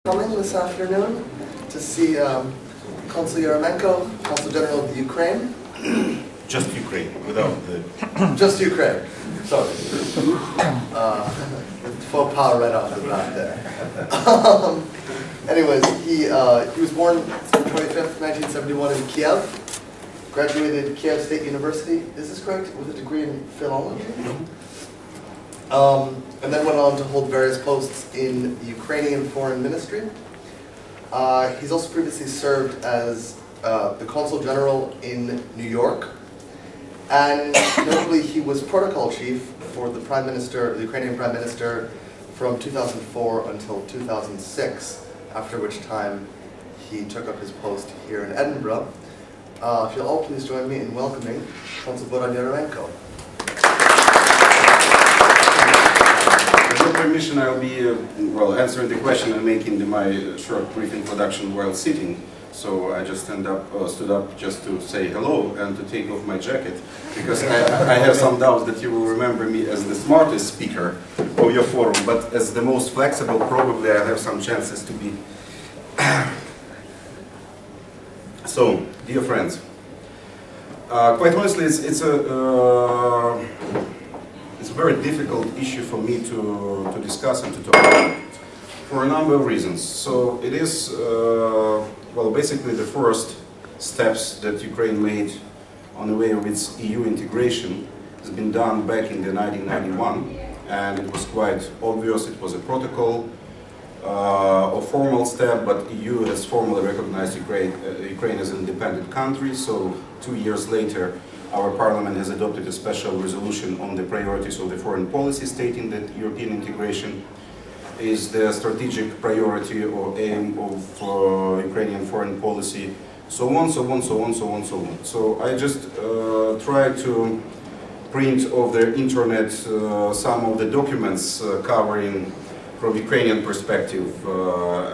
Coming this afternoon to see Consul Yaremenko, Consul General of the Ukraine. Just Ukraine, without the... Just Ukraine, sorry. Faux pas right off the bat there. Anyways, he was born September 25th, 1971 in Kiev. Graduated Kiev State University, is this correct? With a degree in philology? And then went on to hold various posts in the Ukrainian Foreign Ministry. He's also previously served as the Consul General in New York. And notably, he was protocol chief for the Prime Minister, the Ukrainian Prime Minister, from 2004 until 2006, after which time he took up his post here in Edinburgh. If you'll all please join me in welcoming Consul Bohdan Yaramenko. With your permission, I'll be answering the question and making my short brief introduction while sitting. So I just stood up just to say hello and to take off my jacket, because I have some doubts that you will remember me as the smartest speaker of your forum, but as the most flexible, probably I have some chances to be. So, dear friends, quite honestly, it's a very difficult issue for me to discuss and to talk about for a number of reasons. So it is, basically the first steps that Ukraine made on the way of its EU integration has been done back in the 1991, and it was quite obvious. It was a protocol, a formal step, but EU has formally recognized Ukraine as an independent country. So 2 years later, our parliament has adopted a special resolution on the priorities of the foreign policy, stating that European integration is the strategic priority or aim of Ukrainian foreign policy, so on, so on, so on, so on, so on. So I just tried to print off the internet some of the documents covering from Ukrainian perspective,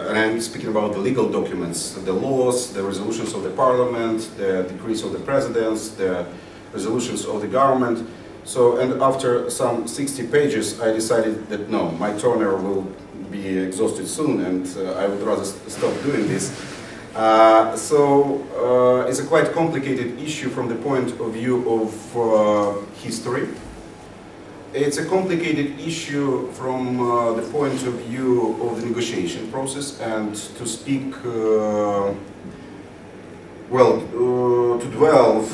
and I'm speaking about the legal documents, the laws, the resolutions of the parliament, the decrees of the presidents, the resolutions of the government. So, and after some 60 pages, I decided that no, my toner will be exhausted soon, and I would rather stop doing this. It's a quite complicated issue from the point of view of history. It's a complicated issue from the point of view of the negotiation process, and to speak, to dwell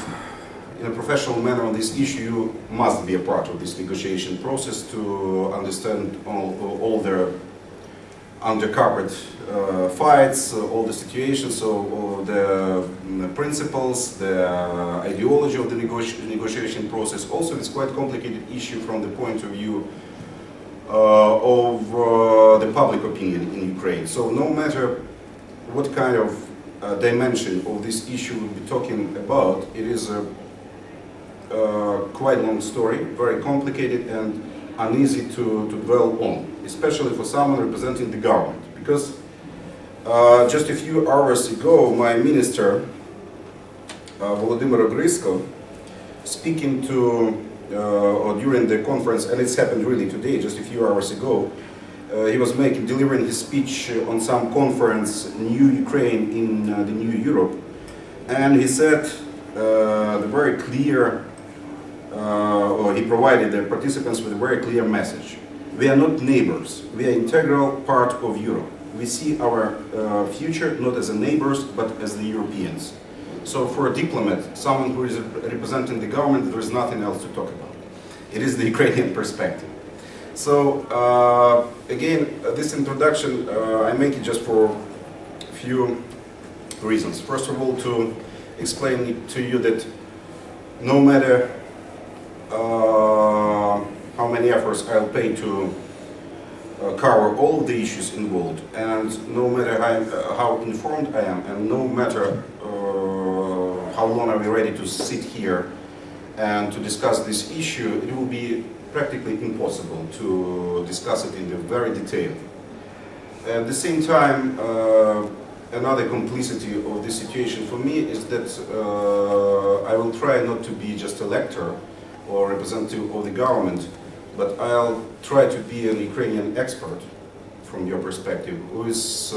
in a professional manner on this issue, you must be a part of this negotiation process to understand all the under-carpet fights, all the situations, all the principles, the ideology of the negotiation process. Also, it's quite a complicated issue from the point of view of the public opinion in Ukraine. So no matter what kind of dimension of this issue we'll be talking about, it is a quite long story, very complicated and uneasy to dwell on, especially for someone representing the government. Because just a few hours ago, my minister, speaking to, or during the conference, and it's happened really today, just a few hours ago, he was delivering his speech on some conference, New Ukraine in the New Europe, and he said the very clear, or he provided the participants with a very clear message. We are not neighbors, we are an integral part of Europe. We see our future not as neighbors, but as the Europeans. So for a diplomat, someone who is representing the government, there is nothing else to talk about. It is the Ukrainian perspective. So again, this introduction, I make it just for a few reasons. First of all, to explain to you that no matter how many efforts I'll pay to cover all of the issues involved, and no matter how informed I am, and no matter how long are we ready to sit here and to discuss this issue, it will be practically impossible to discuss it in the very detail. At the same time, another complicity of this situation for me is that I will try not to be just a lecturer or representative of the government, but I'll try to be an Ukrainian expert from your perspective, who is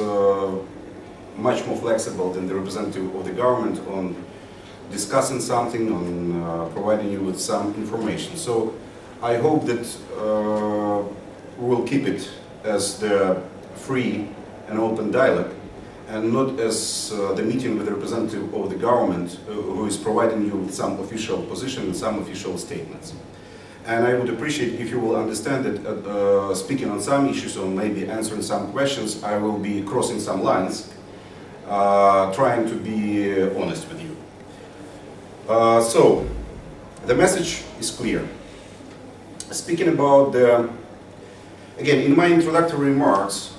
much more flexible than the representative of the government on discussing something, on providing you with some information. So I hope that we will keep it as the free and open dialogue, and not as the meeting with the representative of the government who is providing you with some official position and some official statements. And I would appreciate if you will understand that speaking on some issues or maybe answering some questions, I will be crossing some lines, trying to be honest with you. So, the message is clear. Speaking about again, in my introductory remarks,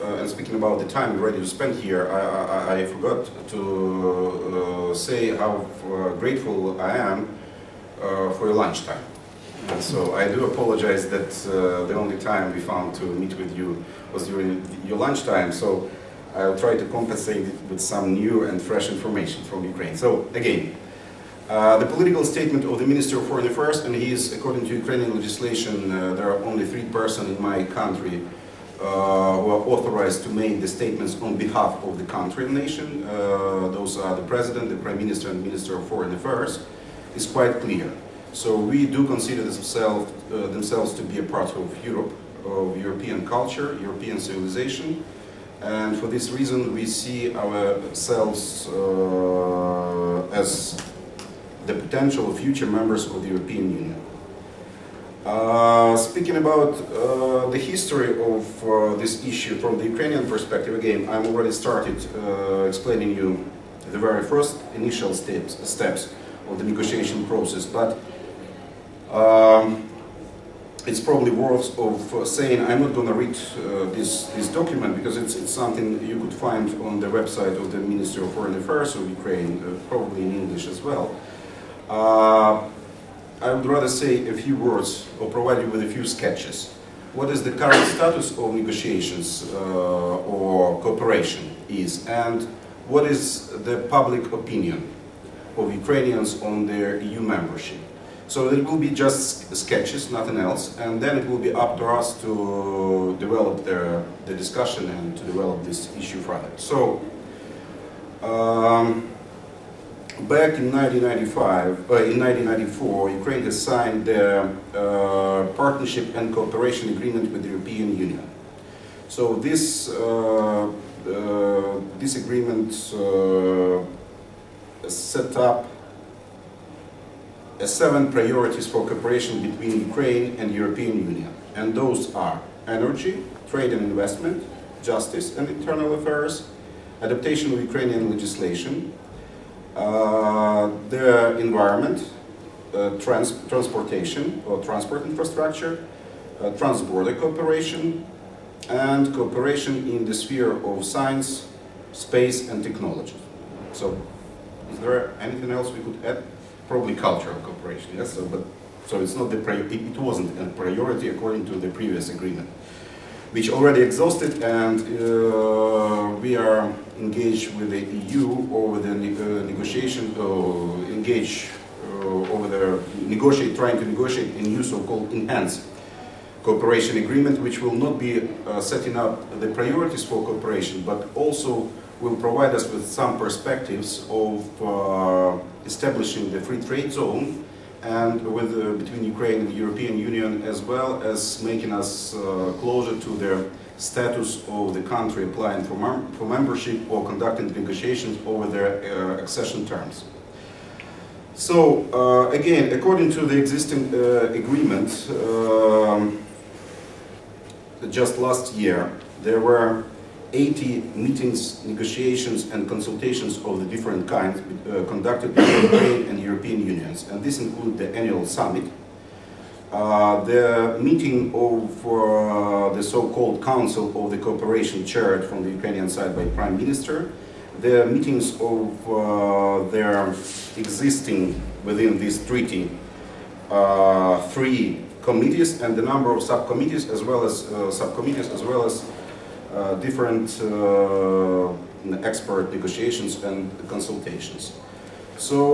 and speaking about the time we're ready to spend here, I forgot to say how grateful I am for your lunchtime. And so I do apologize that the only time we found to meet with you was during your lunchtime, so I'll try to compensate it with some new and fresh information from Ukraine. So again, the political statement of the Minister of Foreign Affairs, and he is, according to Ukrainian legislation, there are only 3 persons in my country who are authorized to make the statements on behalf of the country and nation. Those are the President, the Prime Minister, and Minister of Foreign Affairs. Is quite clear. So we do consider themselves to be a part of Europe, of European culture, European civilization, and for this reason we see ourselves as the potential future members of the European Union. Speaking about the history of this issue from the Ukrainian perspective, again, I'm already started explaining you the very first initial steps of the negotiation process, but it's probably worth of saying I'm not going to read this document because it's something you could find on the website of the Ministry of Foreign Affairs of Ukraine, probably in English as well. I would rather say a few words or provide you with a few sketches. What is the current status of negotiations or cooperation is, and what is the public opinion of Ukrainians on their EU membership. So it will be just sketches, nothing else, and then it will be up to us to develop the discussion and to develop this issue further. So, back in 1994, Ukraine has signed the Partnership and Cooperation Agreement with the European Union. So this agreement set up 7 priorities for cooperation between Ukraine and the European Union. And those are energy, trade and investment, justice and internal affairs, adaptation of Ukrainian legislation, the environment, transportation or transport infrastructure, transborder cooperation, and cooperation in the sphere of science, space and technology. So, is there anything else we could add? Probably cultural cooperation, yes. So it's not it wasn't a priority according to the previous agreement, which already exhausted, and we are engaged with the EU over the negotiation, trying to negotiate a new so-called enhanced cooperation agreement, which will not be setting up the priorities for cooperation, but also will provide us with some perspectives of establishing the free trade zone and between Ukraine and the European Union, as well as making us closer to the status of the country applying for membership or conducting negotiations over their accession terms. So, again, according to the existing agreement, just last year, there were 80 meetings, negotiations and consultations of the different kinds conducted between Ukraine and European Unions, and this includes the annual summit, the meeting of the so-called Council of the Cooperation chaired from the Ukrainian side by Prime Minister, the meetings of their existing within this treaty 3 committees and the number of subcommittees as well as different expert negotiations and consultations. So